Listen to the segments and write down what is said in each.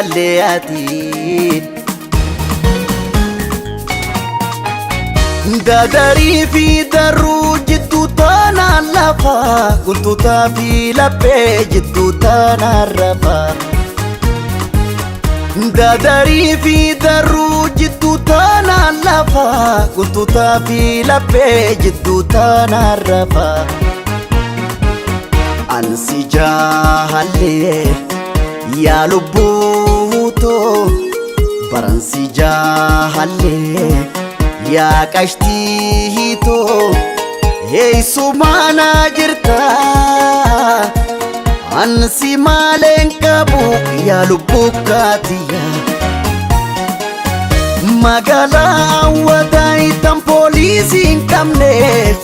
jaalleati Dadari fi daruu jidduu taanaan lafa Guntuutaa fi laphee jidduu taanaan rafa Dadari fi daruu jidduu taanaan lafa Guntuutaa fi laphee jidduu taanaan rafa Ansi jaalle yaa lubbuu too Baransi jaalle yaa qashtii too Eessumaan jirta Ansi maaleen qabu yaa lubbuu kaatiya Magaalaa Awwataayitan poolisiin qabne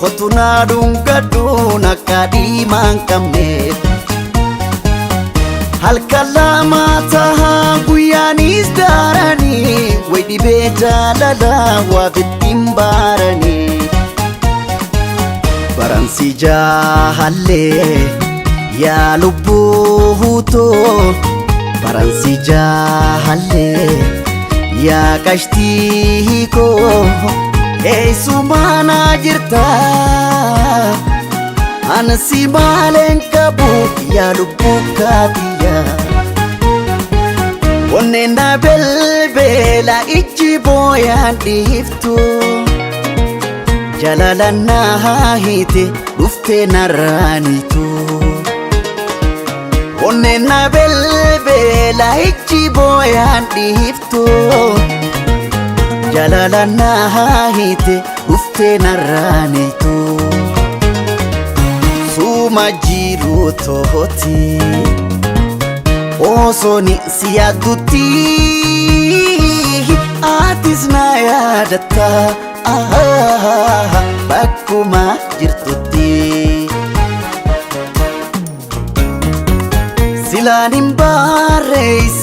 Qotunaa dhungadhuun akka dhiimaan qabne Halkan lama tahaa guyyaanis daaranii Way dhibee jaalalaa waa bittiin baaranii Baransi jaalle yaa lubbuu too Baransi jaalle yaa qashtii koo Eessumaan jirta Ansi maaleen qabu yaa lubbuu kaatiya Onneen na belbeela ijji booyaan dhiiftu Jalalaan na hiite dhuftee narraanitu Onneen na belbeela ijji booyaan dhiiftu Jalalaan na hiite dhuftee narraanitu Suma jiru tooti Osoni si yaadutti Atis na yaadatta Bakkuma jirtutti Silaan hin barreessa